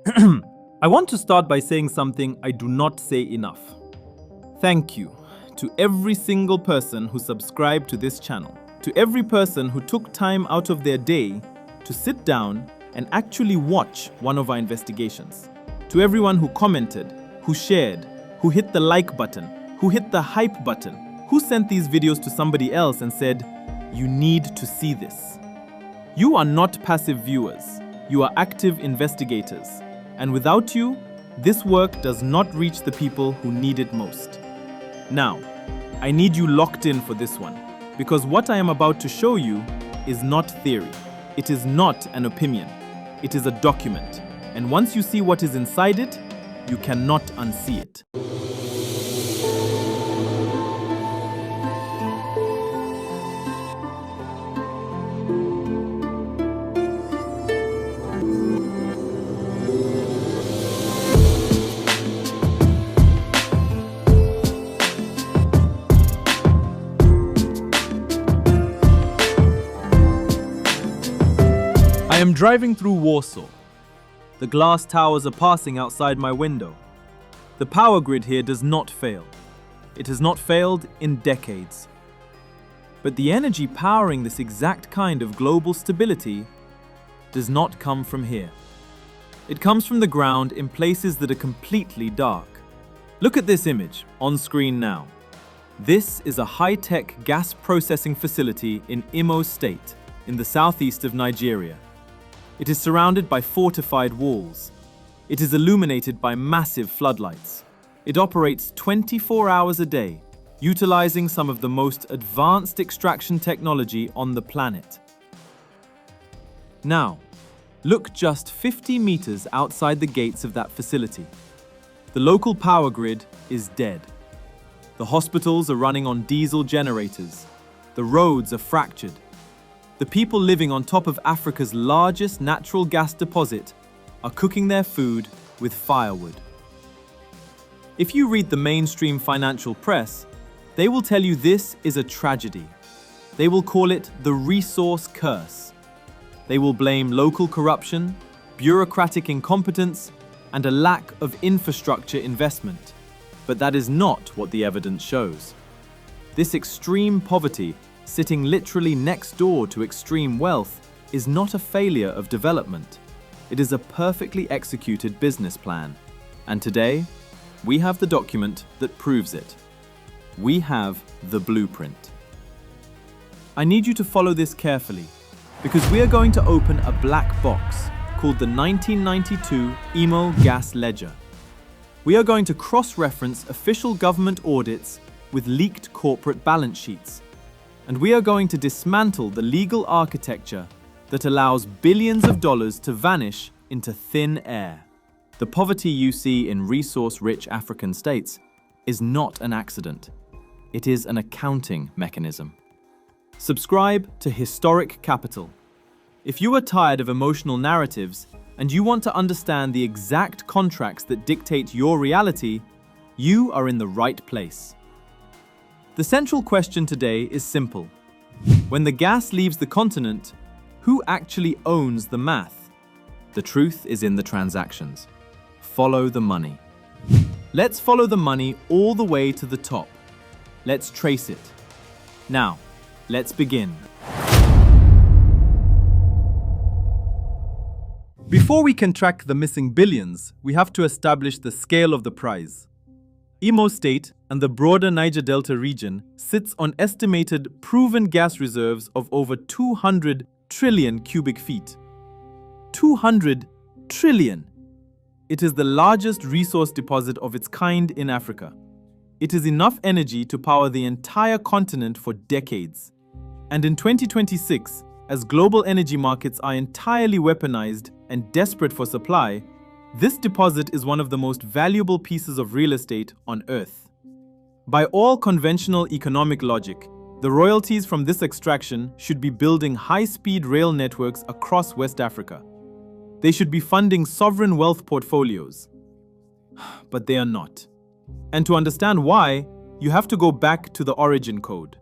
I want to start by saying something I do not say enough. Thank you to every single person who subscribed to this channel, to every person who took time out of their day to sit down and actually watch one of our investigations, to everyone who commented, who shared, who hit the like button, who hit the hype button, who sent these videos to somebody else and said, "You need to see this." You are not passive viewers, you are active investigators. And without you, this work does not reach the people who need it most. Now, I need you locked in for this one, because what I am about to show you is not theory. It is not an opinion. It is a document. And once you see what is inside it, you cannot unsee it. I am driving through Warsaw. The glass towers are passing outside my window. The power grid here does not fail. It has not failed in decades. But the energy powering this exact kind of global stability does not come from here. It comes from the ground in places that are completely dark. Look at this image on screen now. This is a high-tech gas processing facility in Imo State, in the southeast of Nigeria. It is surrounded by fortified walls. It is illuminated by massive floodlights. It operates 24 hours a day, utilizing some of the most advanced extraction technology on the planet. Now, look just 50 meters outside the gates of that facility. The local power grid is dead. The hospitals are running on diesel generators. The roads are fractured. The people living on top of Africa's largest natural gas deposit are cooking their food with firewood. If you read the mainstream financial press, they will tell you this is a tragedy. They will call it the resource curse. They will blame local corruption, bureaucratic incompetence, and a lack of infrastructure investment. But that is not what the evidence shows. This extreme poverty, sitting literally next door to extreme wealth, is not a failure of development. It is a perfectly executed business plan. And today, we have the document that proves it. We have the blueprint. I need you to follow this carefully, because we are going to open a black box called the 1992 Imo Gas Ledger. We are going to cross-reference official government audits with leaked corporate balance sheets. And we are going to dismantle the legal architecture that allows billions of dollars to vanish into thin air. The poverty you see in resource-rich African states is not an accident. It is an accounting mechanism. Subscribe to Historic Capital. If you are tired of emotional narratives and you want to understand the exact contracts that dictate your reality, you are in the right place. The central question today is simple. When the gas leaves the continent, who actually owns the math? The truth is in the transactions. Follow the money. Let's follow the money all the way to the top. Let's trace it. Now, let's begin. Before we can track the missing billions, we have to establish the scale of the prize. Imo State and the broader Niger Delta region sits on estimated proven gas reserves of over 200 trillion cubic feet. 200 trillion! It is the largest resource deposit of its kind in Africa. It is enough energy to power the entire continent for decades. And in 2026, as global energy markets are entirely weaponized and desperate for supply, this deposit is one of the most valuable pieces of real estate on Earth. By all conventional economic logic, the royalties from this extraction should be building high-speed rail networks across West Africa. They should be funding sovereign wealth portfolios. But they are not. And to understand why, you have to go back to the origin code.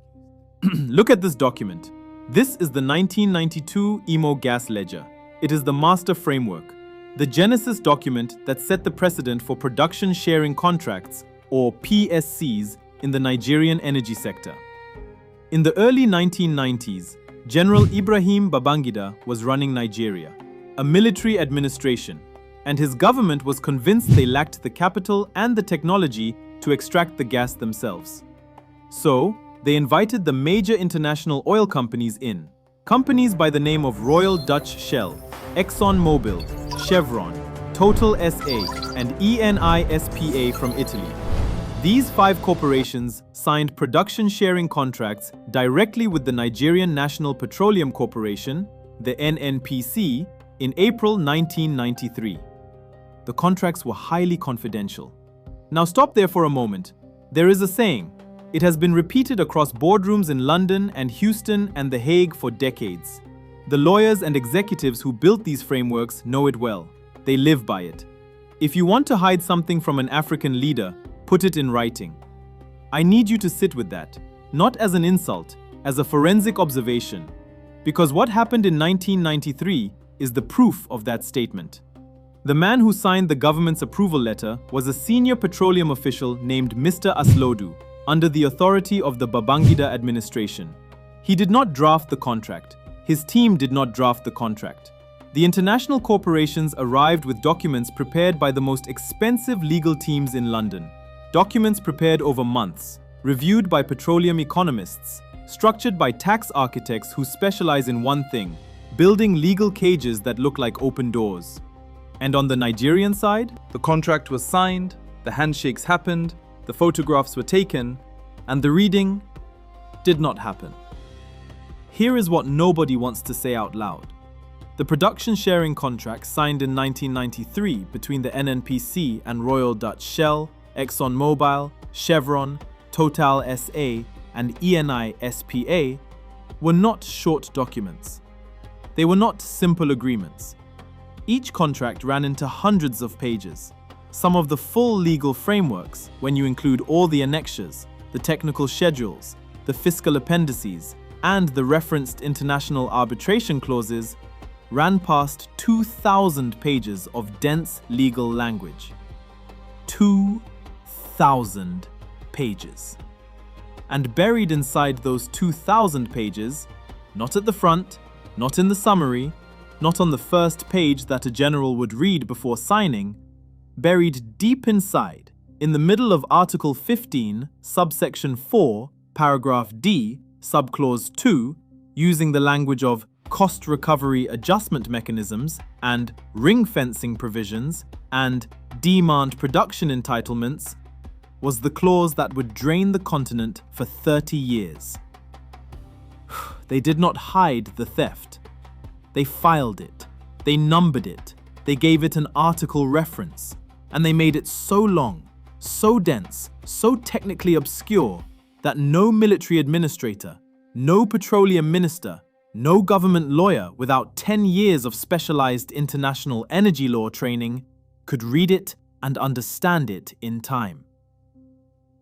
Look at this document. This is the 1992 Imo Gas Ledger. It is the master framework. the Genesis document that set the precedent for production sharing contracts, or PSCs, in the Nigerian energy sector. In the early 1990s, General Ibrahim Babangida was running Nigeria, a military administration, and his government was convinced they lacked the capital and the technology to extract the gas themselves. So, they invited the major international oil companies in. Companies by the name of Royal Dutch Shell, ExxonMobil, Chevron, Total SA, and Eni SPA from Italy. These 5 corporations signed production-sharing contracts directly with the Nigerian National Petroleum Corporation, the NNPC, in April 1993. The contracts were highly confidential. Now stop there for a moment. There is a saying. It has been repeated across boardrooms in London and Houston and The Hague for decades. The lawyers and executives who built these frameworks know it well. They live by it. If you want to hide something from an African leader, put it in writing. I need you to sit with that, not as an insult, as a forensic observation, because what happened in 1993 is the proof of that statement. The man who signed the government's approval letter was a senior petroleum official named Mr. Aslodu, under the authority of the Babangida administration. He did not draft the contract. His team did not draft the contract. The international corporations arrived with documents prepared by the most expensive legal teams in London. Documents prepared over months, reviewed by petroleum economists, structured by tax architects who specialize in one thing: building legal cages that look like open doors. And on the Nigerian side, the contract was signed, the handshakes happened, the photographs were taken, and the reading did not happen. Here is what nobody wants to say out loud. The production sharing contract signed in 1993 between the NNPC and Royal Dutch Shell, ExxonMobil, Chevron, Total SA, and Eni SPA were not short documents. They were not simple agreements. Each contract ran into hundreds of pages. Some of the full legal frameworks, when you include all the annexures, the technical schedules, the fiscal appendices, and the referenced international arbitration clauses, ran past 2,000 pages of dense legal language. 2,000 pages. And buried inside those 2,000 pages, not at the front, not in the summary, not on the first page that a general would read before signing, buried deep inside, in the middle of Article 15, subsection 4, paragraph D, subclause 2, using the language of cost recovery adjustment mechanisms and ring-fencing provisions and demand production entitlements, was the clause that would drain the continent for 30 years. They did not hide the theft. They filed it. They numbered it. They gave it an article reference. And they made it so long, so dense, so technically obscure that no military administrator, no petroleum minister, no government lawyer without 10 years of specialized international energy law training could read it and understand it in time.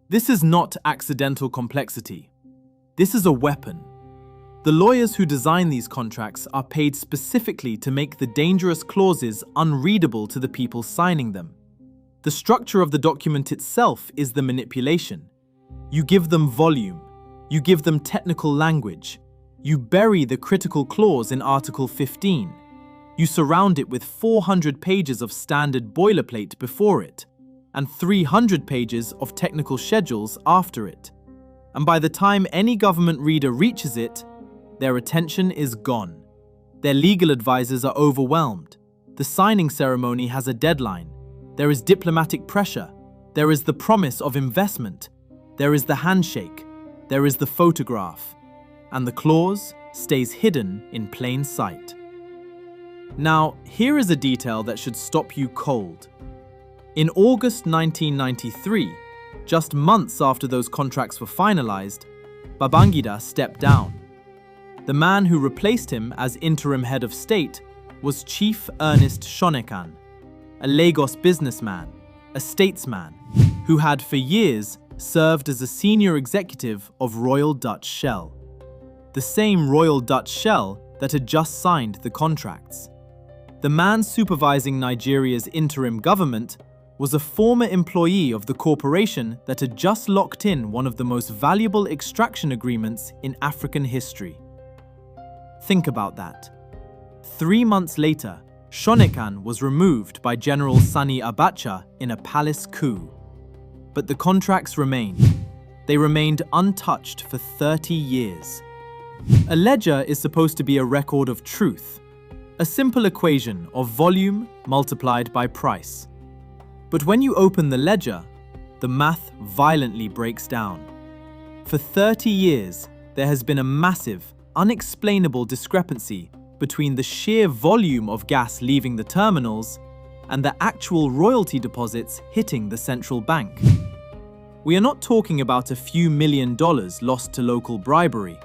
This is not accidental complexity. This is a weapon. The lawyers who design these contracts are paid specifically to make the dangerous clauses unreadable to the people signing them. The structure of the document itself is the manipulation. You give them volume. You give them technical language. You bury the critical clause in Article 15. You surround it with 400 pages of standard boilerplate before it, and 300 pages of technical schedules after it. And by the time any government reader reaches it, their attention is gone. Their legal advisors are overwhelmed. The signing ceremony has a deadline. There is diplomatic pressure. There is the promise of investment. There is the handshake. There is the photograph. And the clause stays hidden in plain sight. Now, here is a detail that should stop you cold. In August 1993, just months after those contracts were finalized, Babangida stepped down. The man who replaced him as interim head of state was Chief Ernest Shonekan, a Lagos businessman, a statesman, who had for years served as a senior executive of Royal Dutch Shell, the same Royal Dutch Shell that had just signed the contracts. The man supervising Nigeria's interim government was a former employee of the corporation that had just locked in one of the most valuable extraction agreements in African history. Think about that. 3 months later, Shonekan was removed by General Sani Abacha in a palace coup. But the contracts remained. They remained untouched for 30 years. A ledger is supposed to be a record of truth, a simple equation of volume multiplied by price. But when you open the ledger, the math violently breaks down. For 30 years, there has been a massive, unexplainable discrepancy between the sheer volume of gas leaving the terminals and the actual royalty deposits hitting the central bank. We are not talking about a few $1 million lost to local bribery.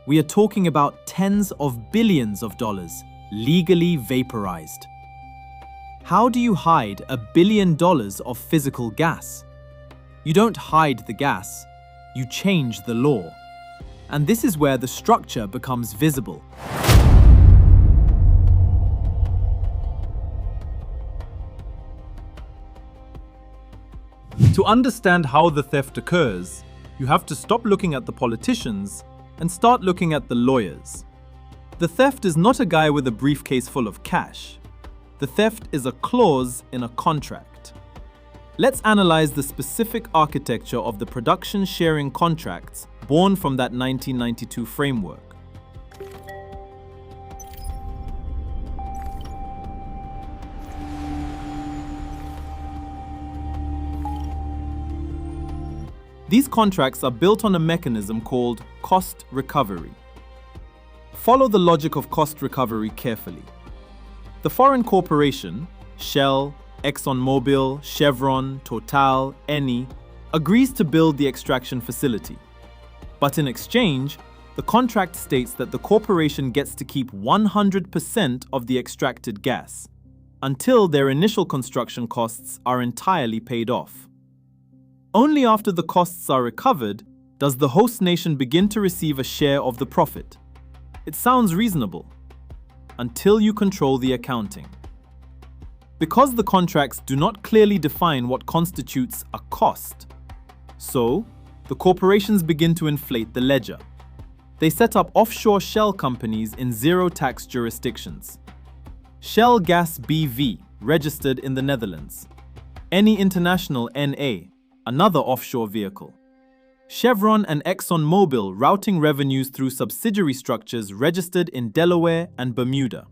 We are talking about tens of billions of dollars legally vaporized. How do you hide $1 billion of physical gas? You don't hide the gas, you change the law. And this is where the structure becomes visible. To understand how the theft occurs, you have to stop looking at the politicians and start looking at the lawyers. The theft is not a guy with a briefcase full of cash. The theft is a clause in a contract. Let's analyze the specific architecture of the production sharing contracts born from that 1992 framework. These contracts are built on a mechanism called cost recovery. Follow the logic of cost recovery carefully. The foreign corporation, Shell, ExxonMobil, Chevron, Total, Eni, agrees to build the extraction facility. But in exchange, the contract states that the corporation gets to keep 100% of the extracted gas, until their initial construction costs are entirely paid off. Only after the costs are recovered does the host nation begin to receive a share of the profit. It sounds reasonable, until you control the accounting. Because the contracts do not clearly define what constitutes a cost, so the corporations begin to inflate the ledger. They set up offshore shell companies in zero-tax jurisdictions. Shell Gas BV, registered in the Netherlands. Eni International NA, another offshore vehicle. Chevron and ExxonMobil routing revenues through subsidiary structures registered in Delaware and Bermuda.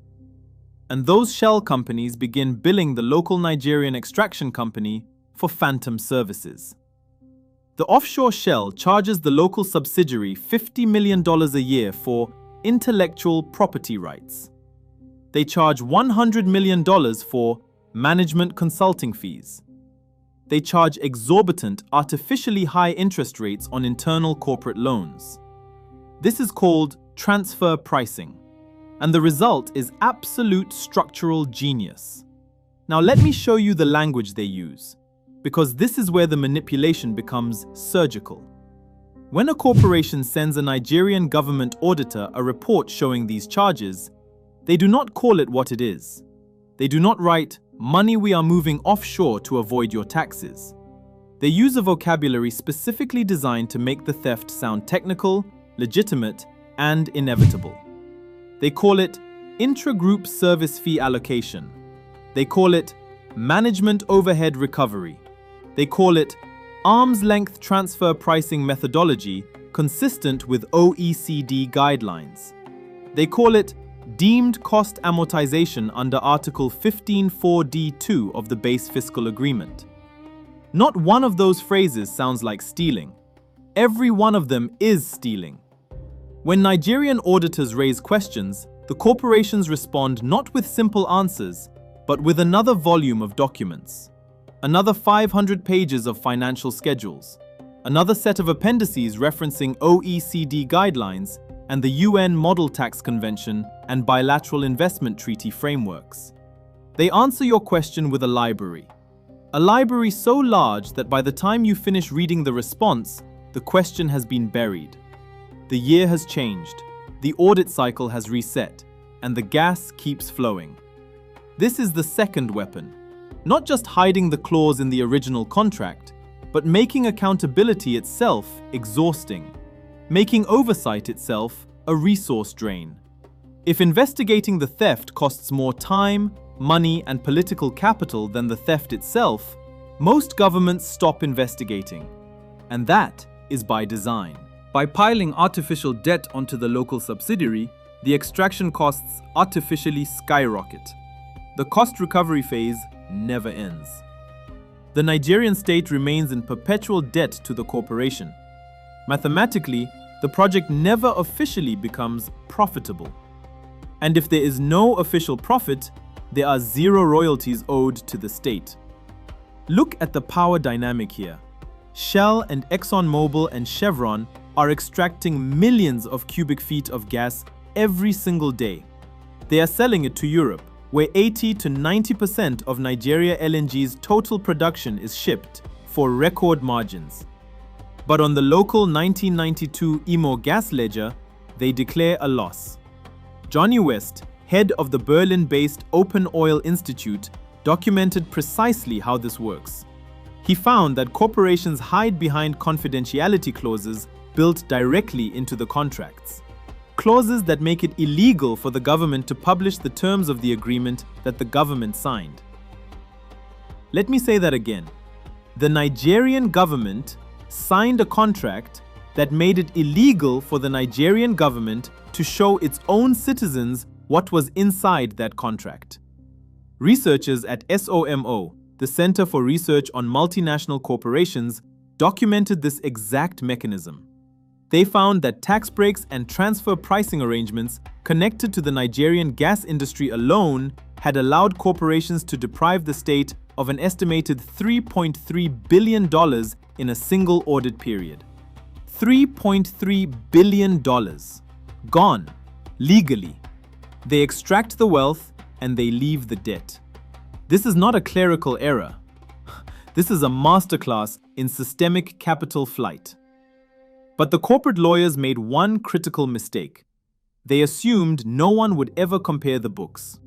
And those shell companies begin billing the local Nigerian extraction company for phantom services. The offshore shell charges the local subsidiary $50 million a year for intellectual property rights. They charge $100 million for management consulting fees. They charge exorbitant, artificially high interest rates on internal corporate loans. This is called transfer pricing, and the result is absolute structural genius. Now let me show you the language they use, because this is where the manipulation becomes surgical. When a corporation sends a Nigerian government auditor a report showing these charges, they do not call it what it is. They do not write, "Money we are moving offshore to avoid your taxes." They use a vocabulary specifically designed to make the theft sound technical, legitimate, and inevitable. They call it intra-group service fee allocation. They call it management overhead recovery. They call it arm's-length transfer pricing methodology consistent with OECD guidelines. They call it deemed cost amortization under Article 15(4)(d)(2) of the base fiscal agreement. Not one of those phrases sounds like stealing. Every one of them is stealing. When Nigerian auditors raise questions, the corporations respond not with simple answers, but with another volume of documents, another 500 pages of financial schedules, another set of appendices referencing OECD guidelines and the UN Model Tax Convention and Bilateral Investment Treaty frameworks. They answer your question with a library so large that by the time you finish reading the response, the question has been buried. The year has changed, the audit cycle has reset, and the gas keeps flowing. This is the second weapon. Not just hiding the clause in the original contract, but making accountability itself exhausting, making oversight itself a resource drain. If investigating the theft costs more time, money, and political capital than the theft itself, most governments stop investigating. And that is by design. By piling artificial debt onto the local subsidiary, the extraction costs artificially skyrocket. The cost recovery phase never ends. The Nigerian state remains in perpetual debt to the corporation. Mathematically, the project never officially becomes profitable. And if there is no official profit, there are zero royalties owed to the state. Look at the power dynamic here. Shell and ExxonMobil and Chevron are extracting millions of cubic feet of gas every single day. They are selling it to Europe, where 80 to 90% of Nigeria LNG's total production is shipped for record margins. But on the local 1992 Imo gas ledger, they declare a loss. Johnny West, head of the Berlin-based Open Oil Institute, documented precisely how this works. He found that corporations hide behind confidentiality clauses built directly into the contracts. Clauses that make it illegal for the government to publish the terms of the agreement that the government signed. Let me say that again. The Nigerian government signed a contract that made it illegal for the Nigerian government to show its own citizens what was inside that contract. Researchers at SOMO, the Center for Research on Multinational Corporations, documented this exact mechanism. They found that tax breaks and transfer pricing arrangements connected to the Nigerian gas industry alone had allowed corporations to deprive the state of an estimated $3.3 billion in a single audit period. $3.3 billion. Gone. Legally. They extract the wealth and they leave the debt. This is not a clerical error. This is a masterclass in systemic capital flight. But the corporate lawyers made one critical mistake. They assumed no one would ever compare the books.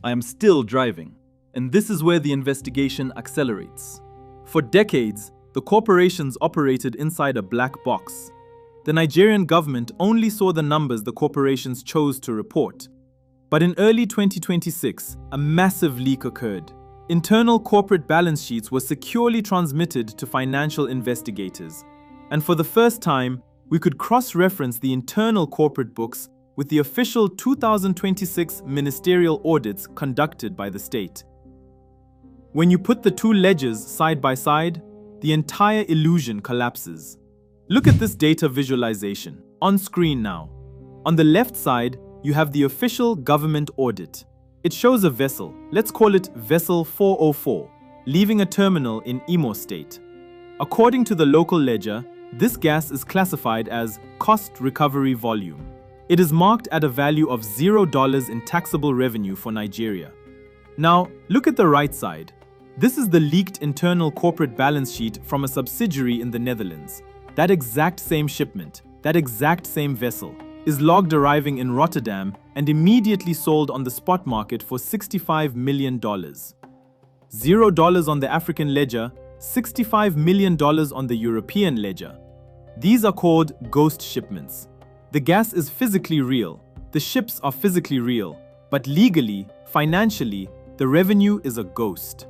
I am still driving, and this is where the investigation accelerates. For decades, the corporations operated inside a black box. The Nigerian government only saw the numbers the corporations chose to report. But in early 2026, a massive leak occurred. Internal corporate balance sheets were securely transmitted to financial investigators. And for the first time, we could cross-reference the internal corporate books with the official 2026 ministerial audits conducted by the state. When you put the two ledgers side by side, the entire illusion collapses. Look at this data visualization, on screen now. On the left side, you have the official government audit. It shows a vessel, let's call it Vessel 404, leaving a terminal in Imo State. According to the local ledger, this gas is classified as cost recovery volume. It is marked at a value of $0 in taxable revenue for Nigeria. Now, look at the right side. This is the leaked internal corporate balance sheet from a subsidiary in the Netherlands. That exact same shipment, that exact same vessel, is logged arriving in Rotterdam and immediately sold on the spot market for $65 million. $0 on the African ledger, $65 million on the European ledger. These are called ghost shipments. The gas is physically real, the ships are physically real, but legally, financially, the revenue is a ghost.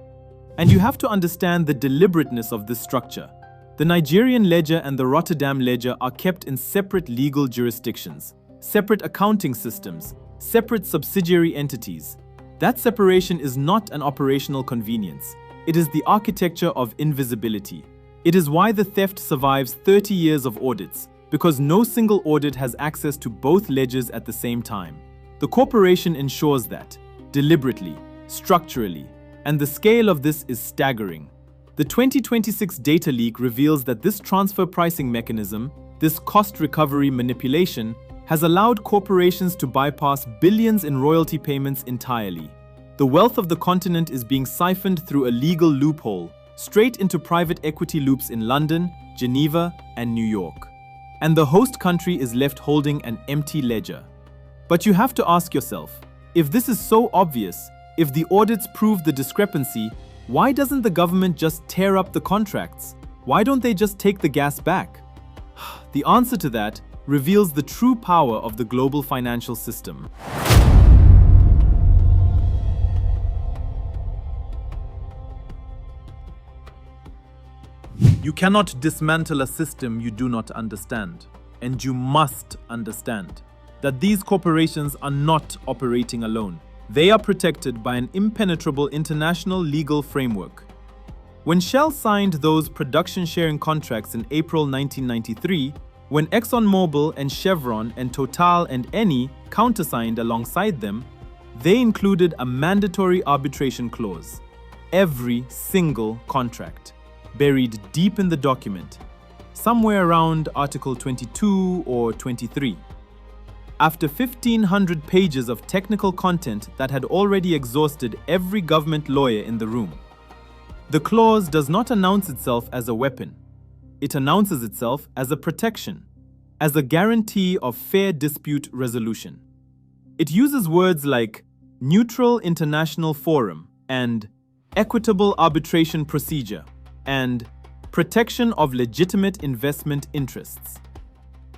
And you have to understand the deliberateness of this structure. The Nigerian ledger and the Rotterdam ledger are kept in separate legal jurisdictions, separate accounting systems, separate subsidiary entities. That separation is not an operational convenience. It is the architecture of invisibility. It is why the theft survives 30 years of audits, because no single audit has access to both ledgers at the same time. The corporation ensures that, deliberately, structurally, and the scale of this is staggering. The 2026 data leak reveals that this transfer pricing mechanism, this cost recovery manipulation, has allowed corporations to bypass billions in royalty payments entirely. The wealth of the continent is being siphoned through a legal loophole, straight into private equity loops in London, Geneva, and New York. and the host country is left holding an empty ledger. But you have to ask yourself, if this is so obvious, if the audits prove the discrepancy, why doesn't the government just tear up the contracts? Why don't they just take the gas back? The answer to that reveals the true power of the global financial system. You cannot dismantle a system you do not understand, and you must understand that these corporations are not operating alone. They are protected by an impenetrable international legal framework. When Shell signed those production-sharing contracts in April 1993, when ExxonMobil and Chevron and Total and Eni countersigned alongside them, they included a mandatory arbitration clause. Every single contract, buried deep in the document, somewhere around Article 22 or 23. After 1,500 pages of technical content that had already exhausted every government lawyer in the room, the clause does not announce itself as a weapon. It announces itself as a protection, as a guarantee of fair dispute resolution. It uses words like neutral international forum and equitable arbitration procedure and protection of legitimate investment interests.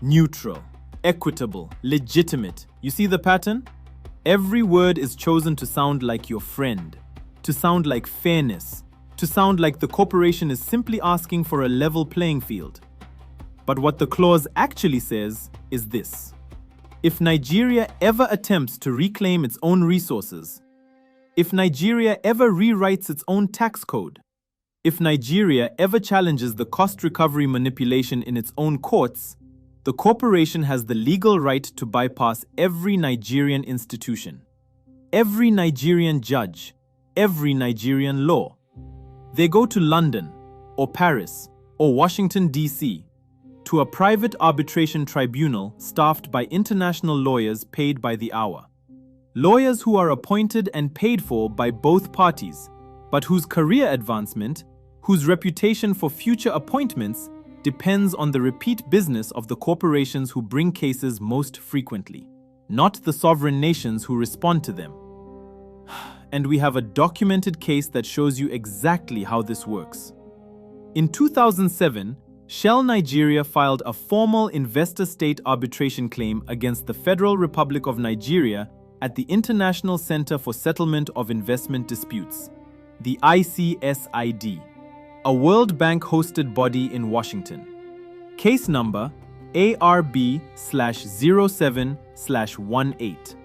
Neutral, equitable, legitimate. You see the pattern? Every word is chosen to sound like your friend, to sound like fairness, to sound like the corporation is simply asking for a level playing field. But what the clause actually says is this: if Nigeria ever attempts to reclaim its own resources, if Nigeria ever rewrites its own tax code, if Nigeria ever challenges the cost recovery manipulation in its own courts, the corporation has the legal right to bypass every Nigerian institution, every Nigerian judge, every Nigerian law. They go to London, or Paris, or Washington, D.C., to a private arbitration tribunal staffed by international lawyers paid by the hour. Lawyers who are appointed and paid for by both parties, but whose career advancement, whose reputation for future appointments depends on the repeat business of the corporations who bring cases most frequently, not the sovereign nations who respond to them. And we have a documented case that shows you exactly how this works. In 2007, Shell Nigeria filed a formal investor-state arbitration claim against the Federal Republic of Nigeria at the International Center for Settlement of Investment Disputes, the ICSID, a World Bank-hosted body in Washington. Case number ARB/07/18.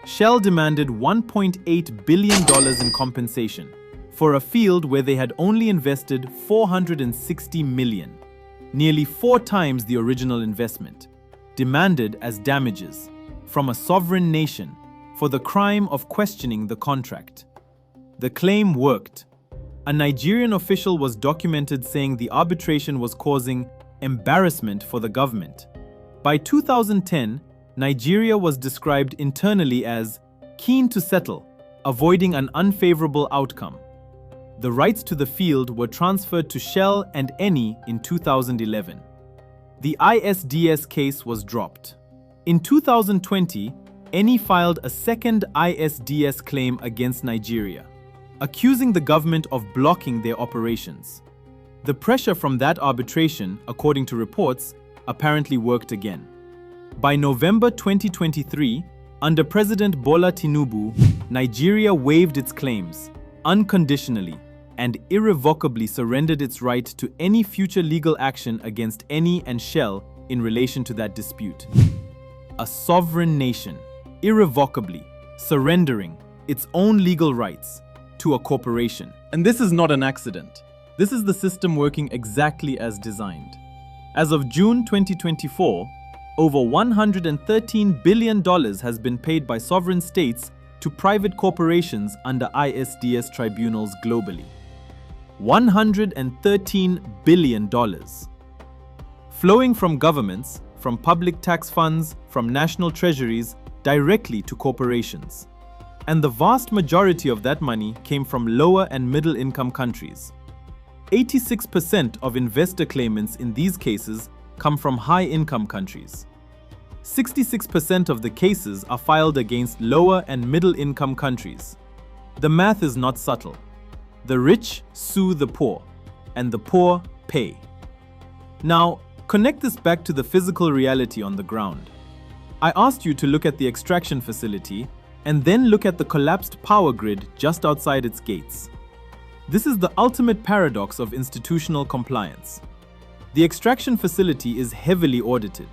Shell demanded $1.8 billion in compensation for a field where they had only invested $460 million, nearly 4 times the original investment, demanded as damages from a sovereign nation for the crime of questioning the contract. The claim worked. A Nigerian official was documented saying the arbitration was causing embarrassment for the government. By 2010, Nigeria was described internally as keen to settle, avoiding an unfavorable outcome. The rights to the field were transferred to Shell and Eni in 2011. The ISDS case was dropped. In 2020, Eni filed a second ISDS claim against Nigeria, accusing the government of blocking their operations. The pressure from that arbitration, according to reports, apparently worked again. By November 2023, under President Bola Tinubu, Nigeria waived its claims, unconditionally, and irrevocably surrendered its right to any future legal action against Eni and Shell in relation to that dispute. A sovereign nation, irrevocably surrendering its own legal rights to a corporation. And this is not an accident. This is the system working exactly as designed. As of June 2024, over $113 billion has been paid by sovereign states to private corporations under ISDS tribunals globally. $113 billion. Flowing from governments, from public tax funds, from national treasuries, directly to corporations. And the vast majority of that money came from lower and middle income countries. 86% of investor claimants in these cases come from high-income countries. 66% of the cases are filed against lower and middle-income countries. The math is not subtle. The rich sue the poor, and the poor pay. Now, connect this back to the physical reality on the ground. I asked you to look at the extraction facility and then look at the collapsed power grid just outside its gates. This is the ultimate paradox of institutional compliance. The extraction facility is heavily audited.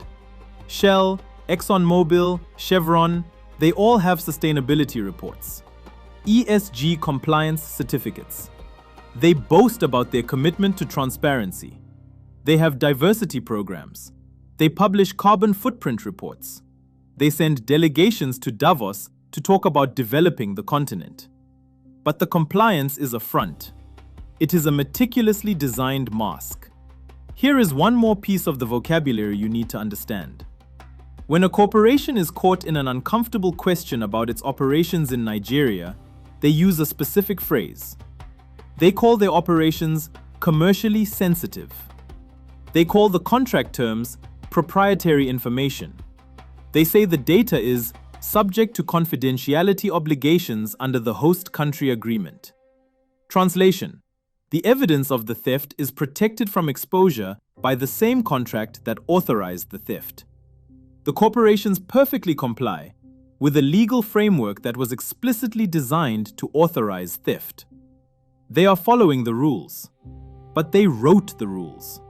Shell, ExxonMobil, Chevron, they all have sustainability reports, ESG compliance certificates. They boast about their commitment to transparency. They have diversity programs. They publish carbon footprint reports. They send delegations to Davos to talk about developing the continent. But the compliance is a front. It is a meticulously designed mask. Here is one more piece of the vocabulary you need to understand. When a corporation is caught in an uncomfortable question about its operations in Nigeria, they use a specific phrase. They call their operations commercially sensitive. They call the contract terms proprietary information. They say the data is subject to confidentiality obligations under the host country agreement. Translation: the evidence of the theft is protected from exposure by the same contract that authorized the theft. The corporations perfectly comply with a legal framework that was explicitly designed to authorize theft. They are following the rules, but they wrote the rules.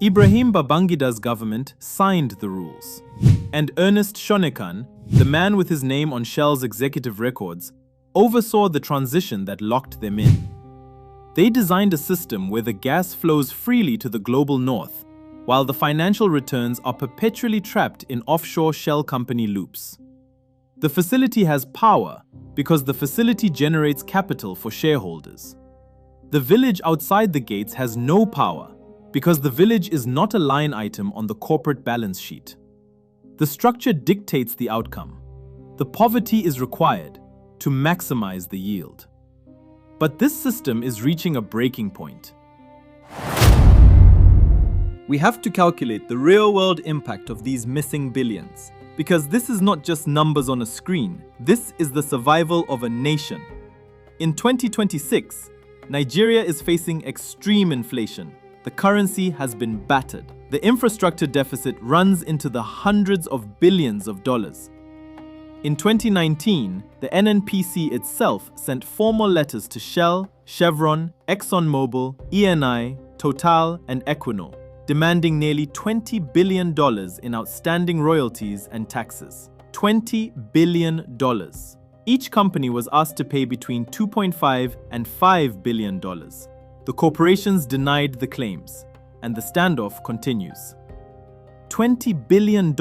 Ibrahim Babangida's government signed the rules, and Ernest Shonekan, the man with his name on Shell's executive records, oversaw the transition that locked them in. They designed a system where the gas flows freely to the global north, while the financial returns are perpetually trapped in offshore shell company loops. The facility has power because the facility generates capital for shareholders. The village outside the gates has no power because the village is not a line item on the corporate balance sheet. The structure dictates the outcome. The poverty is required to maximize the yield. But this system is reaching a breaking point. We have to calculate the real-world impact of these missing billions, because this is not just numbers on a screen. This is the survival of a nation. In 2026, Nigeria is facing extreme inflation. The currency has been battered. The infrastructure deficit runs into the hundreds of billions of dollars. In 2019, the NNPC itself sent formal letters to Shell, Chevron, ExxonMobil, ENI, Total, and Equinor, demanding nearly $20 billion in outstanding royalties and taxes. $20 billion. Each company was asked to pay between $2.5 and $5 billion. The corporations denied the claims, and the standoff continues. $20 billion.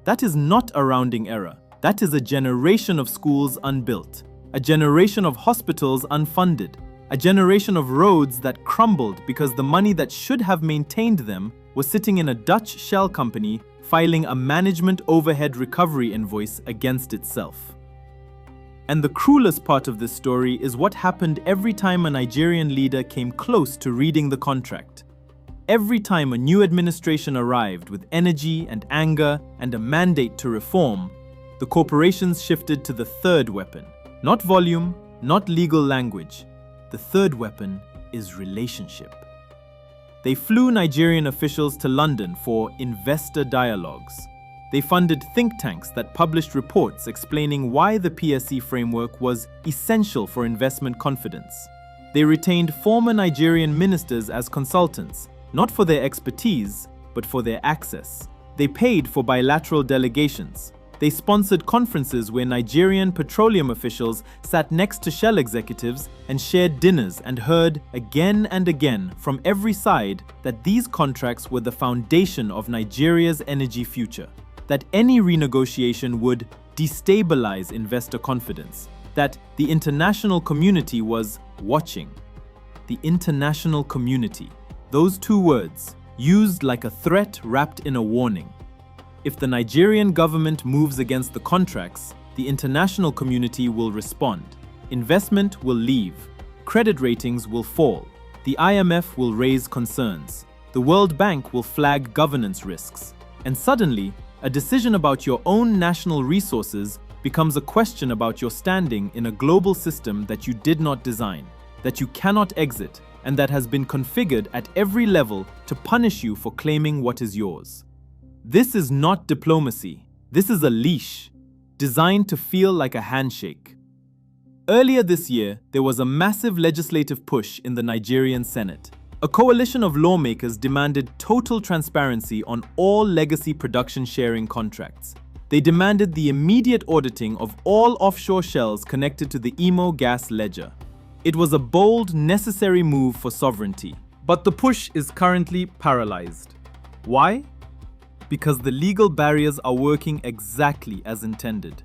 That is not a rounding error. That is a generation of schools unbuilt, a generation of hospitals unfunded, a generation of roads that crumbled because the money that should have maintained them was sitting in a Dutch shell company filing a management overhead recovery invoice against itself. And the cruelest part of this story is what happened every time a Nigerian leader came close to reading the contract. Every time a new administration arrived with energy and anger and a mandate to reform, the corporations shifted to the third weapon. Not volume, not legal language. The third weapon is relationship. They flew Nigerian officials to London for investor dialogues. They funded think tanks that published reports explaining why the PSC framework was essential for investment confidence. They retained former Nigerian ministers as consultants, not for their expertise, but for their access. They paid for bilateral delegations. They sponsored conferences where Nigerian petroleum officials sat next to Shell executives and shared dinners and heard again and again from every side that these contracts were the foundation of Nigeria's energy future, that any renegotiation would destabilize investor confidence, that the international community was watching. The international community. Those two words, used like a threat wrapped in a warning. If the Nigerian government moves against the contracts, the international community will respond. Investment will leave. Credit ratings will fall. The IMF will raise concerns. The World Bank will flag governance risks. And suddenly, a decision about your own national resources becomes a question about your standing in a global system that you did not design, that you cannot exit, and that has been configured at every level to punish you for claiming what is yours. This is not diplomacy. This is a leash, designed to feel like a handshake. Earlier this year, there was a massive legislative push in the Nigerian Senate. A coalition of lawmakers demanded total transparency on all legacy production sharing contracts. They demanded the immediate auditing of all offshore shells connected to the Imo gas ledger. It was a bold, necessary move for sovereignty. But the push is currently paralyzed. Why? Because the legal barriers are working exactly as intended.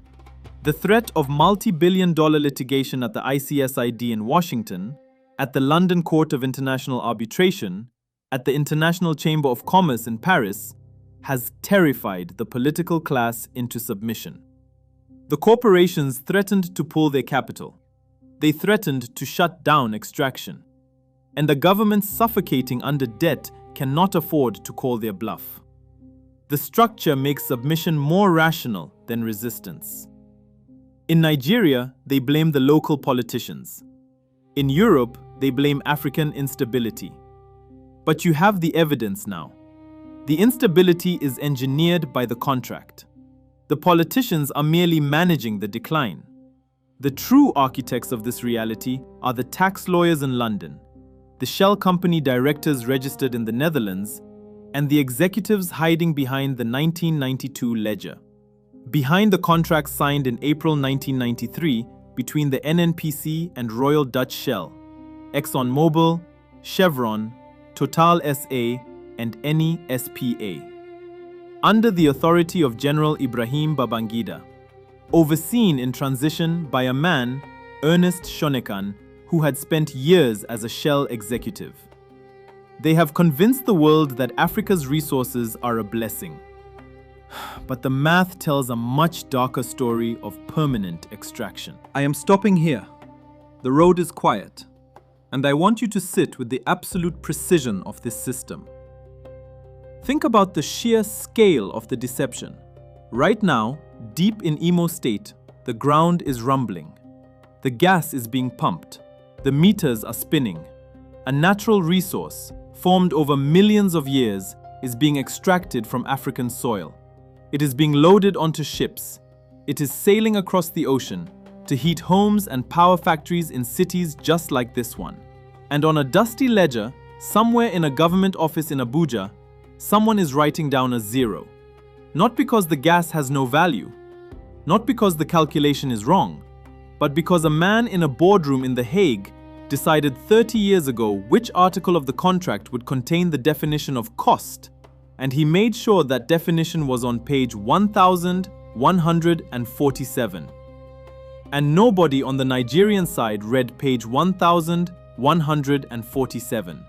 The threat of multi-billion-dollar litigation at the ICSID in Washington, at the London Court of International Arbitration, at the International Chamber of Commerce in Paris, has terrified the political class into submission. The corporations threatened to pull their capital. They threatened to shut down extraction. And the governments suffocating under debt cannot afford to call their bluff. The structure makes submission more rational than resistance. In Nigeria, they blame the local politicians. In Europe, they blame African instability. But you have the evidence now. The instability is engineered by the contract. The politicians are merely managing the decline. The true architects of this reality are the tax lawyers in London, the shell company directors registered in the Netherlands, and the executives hiding behind the 1992 ledger. Behind the contracts signed in April 1993 between the NNPC and Royal Dutch Shell, ExxonMobil, Chevron, Total SA, and Eni SPA. Under the authority of General Ibrahim Babangida, overseen in transition by a man, Ernest Shonekan, who had spent years as a Shell executive. They have convinced the world that Africa's resources are a blessing. But the math tells a much darker story of permanent extraction. I am stopping here. The road is quiet, and I want you to sit with the absolute precision of this system. Think about the sheer scale of the deception. Right now, deep in Imo State, the ground is rumbling. The gas is being pumped. The meters are spinning. A natural resource, formed over millions of years, is being extracted from African soil. It is being loaded onto ships. It is sailing across the ocean to heat homes and power factories in cities just like this one. And on a dusty ledger, somewhere in a government office in Abuja, someone is writing down a zero. Not because the gas has no value, not because the calculation is wrong, but because a man in a boardroom in The Hague decided 30 years ago which article of the contract would contain the definition of cost, and he made sure that definition was on page 1147. And nobody on the Nigerian side read page 1147.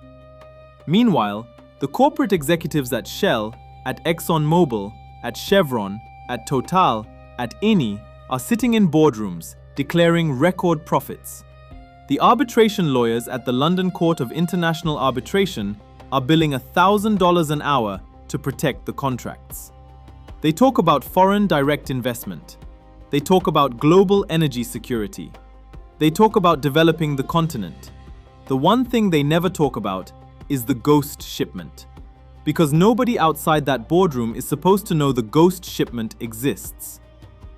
Meanwhile, the corporate executives at Shell, at ExxonMobil, at Chevron, at Total, at Eni are sitting in boardrooms declaring record profits. The arbitration lawyers at the London Court of International Arbitration are billing $1,000 an hour to protect the contracts. They talk about foreign direct investment. They talk about global energy security. They talk about developing the continent. The one thing they never talk about is the ghost shipment. Because nobody outside that boardroom is supposed to know the ghost shipment exists.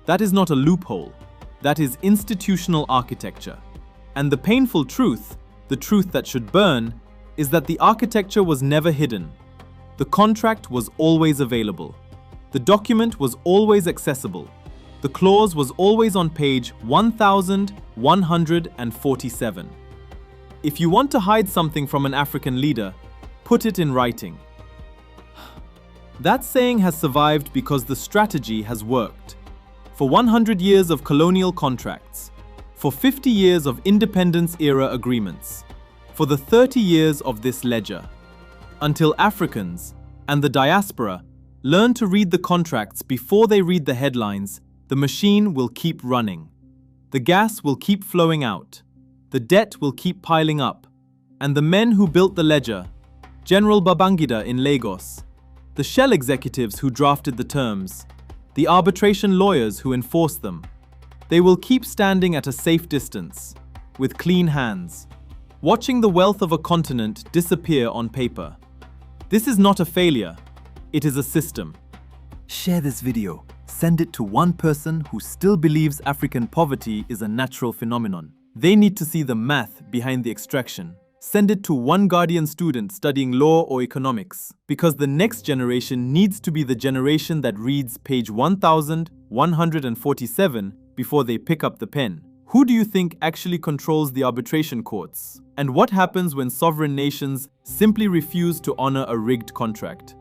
That is not a loophole. That is institutional architecture. And the painful truth, the truth that should burn, is that the architecture was never hidden. The contract was always available. The document was always accessible. The clause was always on page 1147. If you want to hide something from an African leader, put it in writing. That saying has survived because the strategy has worked. For 100 years of colonial contracts, for 50 years of independence-era agreements, for the 30 years of this ledger, until Africans and the diaspora learn to read the contracts before they read the headlines, the machine will keep running. The gas will keep flowing out. The debt will keep piling up. And the men who built the ledger, General Babangida in Lagos, the Shell executives who drafted the terms, the arbitration lawyers who enforce them. They will keep standing at a safe distance, with clean hands, watching the wealth of a continent disappear on paper. This is not a failure, it is a system. Share this video. Send it to one person who still believes African poverty is a natural phenomenon. They need to see the math behind the extraction. Send it to one Guardian student studying law or economics, because the next generation needs to be the generation that reads page 1147 before they pick up the pen. Who do you think actually controls the arbitration courts? And what happens when sovereign nations simply refuse to honor a rigged contract?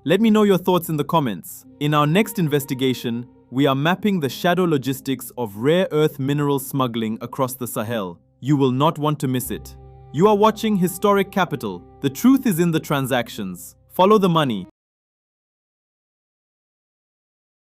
Let me know your thoughts in the comments. In our next investigation, we are mapping the shadow logistics of rare earth mineral smuggling across the Sahel. You will not want to miss it. You are watching Historic Capital. The truth is in the transactions. Follow the money.